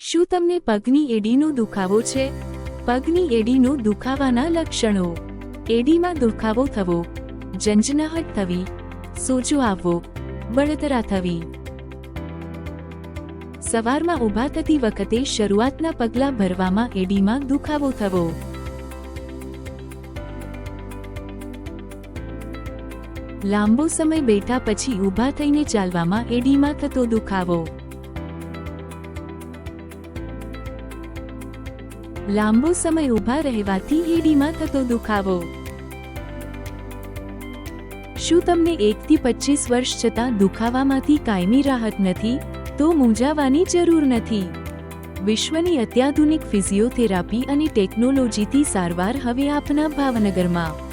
શું તમને પગની એડીનો દુખાવો છે? પગની એડીનો દુખાવાના લક્ષણો: એડીમાં દુખાવો થવો, ઝંઝનાહટ થવી, સોજો આવવો, બળતરા થવી. સવારમાં ઊભા થતી વખતે શરૂઆતના પગલાં ભરવામાં એડીમાં દુખાવો થવો. લાંબો સમય બેઠા પછી ઊભા થઈને ચાલવામાં એડીમાં થતો દુખાવો. લાંબો સમય ઊભા રહેવાથી એડીમાં થતો દુખાવો. શું તમને 1 થી 25 વર્ષ છતાં દુખાવામાંથી કાયમી રાહત નથી? તો મૂંઝાવાની જરૂર નથી. વિશ્વની અત્યાધુનિક ફિઝિયોથેરાપી અને ટેકનોલોજીથી સારવાર હવે આપના ભાવનગરમાં.